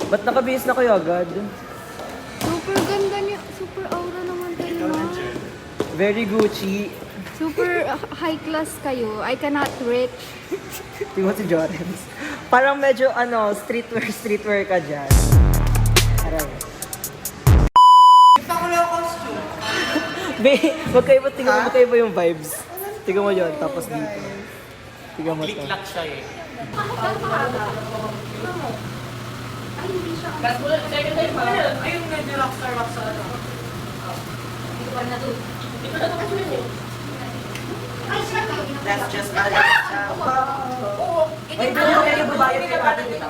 Ba't nakabihis na kayo agad? Super ganda niya. Super aura naman kayo. Very Gucci. Super high class kayo. I cannot reach. Tingnan mo si Jorens. Parang medyo streetwear ka dyan. Aray. Be, tingnan mo magkaiba yung vibes. Tingnan mo yun, tapos dito. Tingnan mo to. Click-clack siya eh. Ayun medyo rockstar. That's just a Ay, doon mo kayo babayad ka natin dito.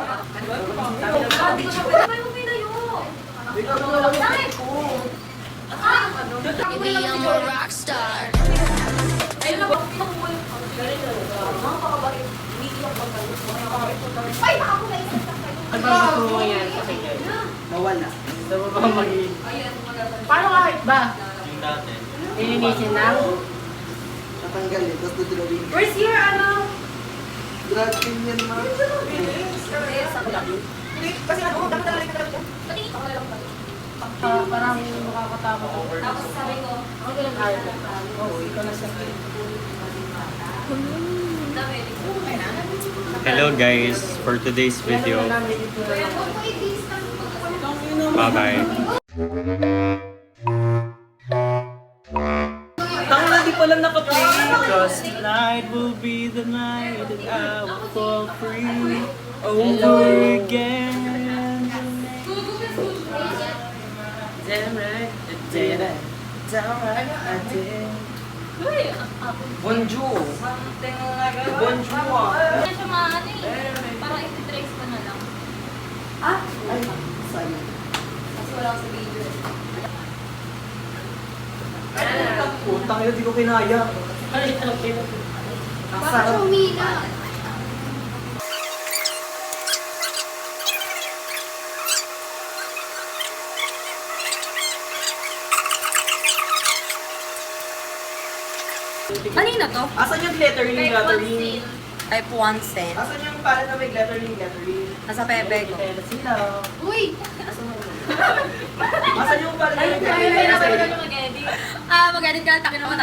I'm a rock star. Ano ba gusto mo mangyari sa kanya? Mawala. Gusto mo ba maging... Paano kahit ba? Yung dati. Lilinisin lang? Natanggalin, tapos dudulawin. Where's your ano? Grabe yan, ma. Kasi ako, dapat talaga ito. Parang makakatakot. Tapos sabi ko, ako lang kaya. Oo, ikaw na siya. Hello guys, for today's video. Bye-bye. Tanga na, di pala naka-play. Because tonight will be the night that I will fall free over again. Bonjour. Bonjour. Parang iti-trace ko na lang. Ay, sayang. Kasi wala ko sa video. Putang ina, di ko kinaya. Ang Bakit sarap. humina? Kanina to? Asan yung lettering? Type 1 cent. Asan yung pala na may lettering? Nasa pepe ko. Sila. Uy! Asan yung pala na may lettering? Mag-edit ka. Takin naman.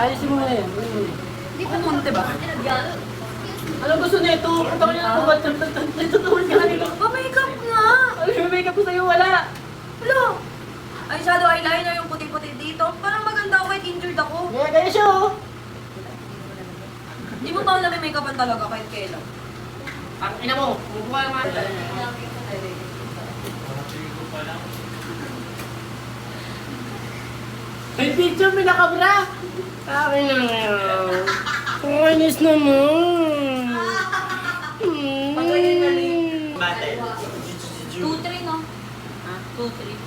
Ayusin mo na yan. Hindi ko munti ba? Ano gusto niya ito? Punta ko niya na ba? Tutulog ka kanina. Pa-makeup nga! Ano yung makeup ko sa'yo? Wala. Hello! Ay, shadow eyeliner yung puti-puti dito. Parang maganda ako kahit injured ako. Kaya siya oh. Hindi mo pa ako nami-makeupan talaga kahit kailan. Ang ina mo, kumukuha naman. May picture, may nakabra. Akin na ngayon. Kainis naman. Pagkain na rin. 2-3 no? Ha? 2-3.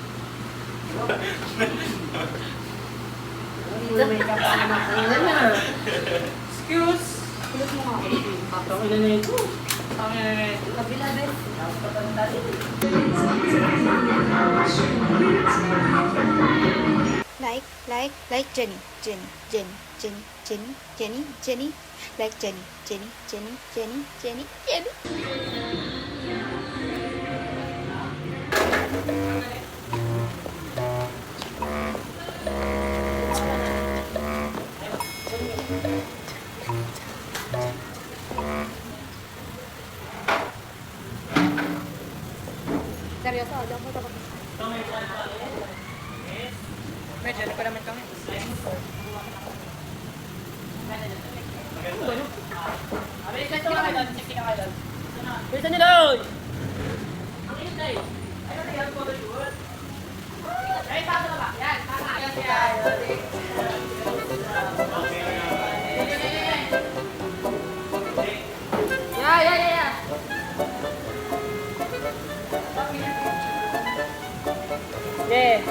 Makeup ka naman. Excuse. Ang ina na ito. Ang ina na ito. Kabila, Ben. Like Jenny. Like Jenny. Seryoso, alam mo ito. Medyo, hindi pa naman kami. Bilisan nyo doon! Ang init na yun. Ayun, ayun, photoshoot. Ay, tama na ba? Yan, tama. Yeah. Yeah.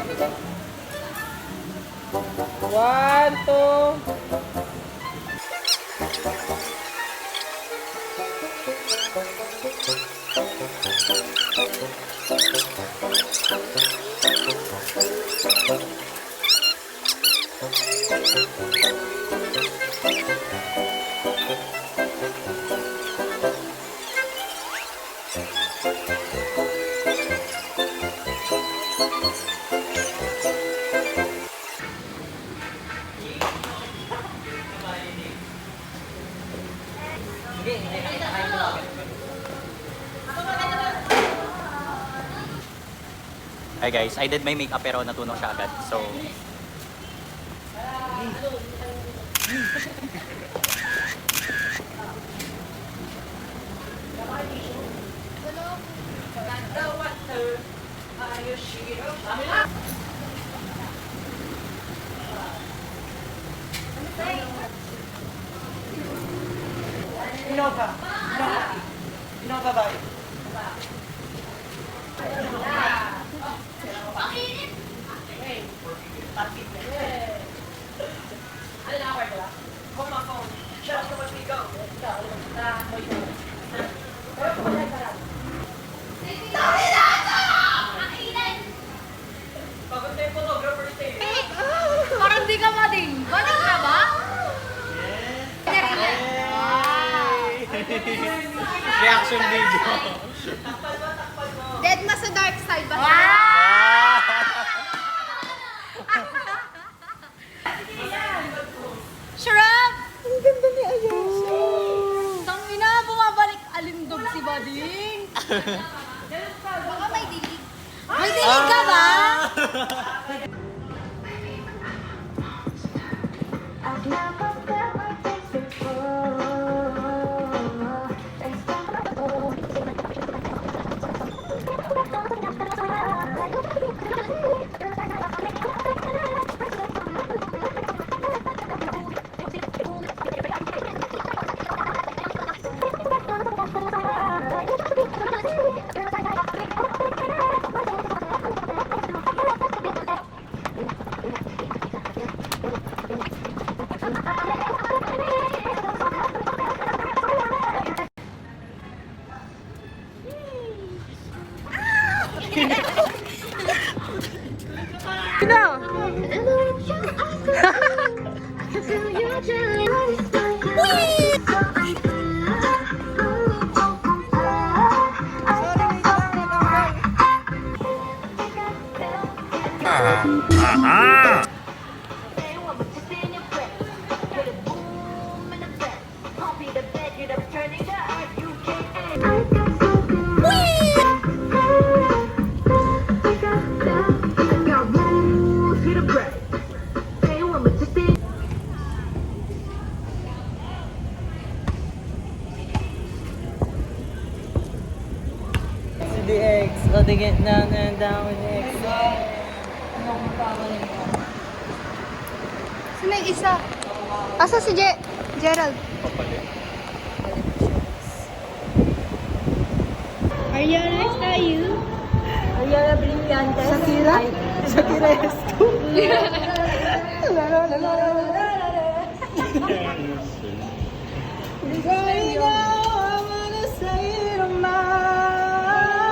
1, 2. Hi guys, I did my makeup pero natunaw siya agad. So, Parang di ka mading. Mading ka ba? Reaction video. Dead na sa dark side ba? Shrub! Ang ganda ni Ayosha. Tangina, bumabalik alindog si Bading. Baka may dilig. May dilig ka ba? Si DX. O, tingin na down with X. Sino yung isa? Asa si Gerald? Ariana, is that you? Ariana Brillantes. Shakira? Shakira Esco.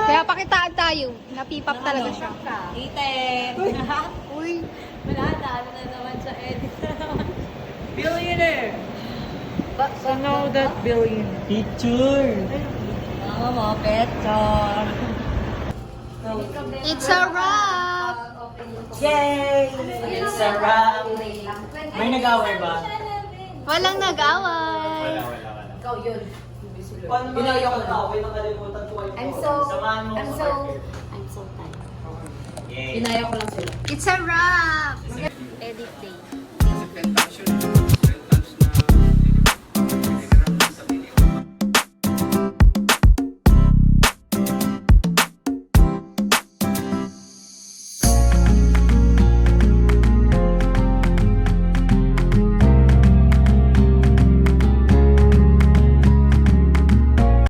Kaya pakitaan tayo. Napipap talaga siya. Iten. Uy. Wala, dami na naman sa edit. Billionaire! So know that billionaire. Picture! Mga mo, Petron. It's a wrap! Yay! It's a wrap! May nag-away ba? Walang nag-away. Ikaw yun. Paano ba nag-away? Nakalimutan ko kayo. Samahan mo ako sa I'm so tired. yay! Inaya ko lang sila. It's a wrap! Edit day.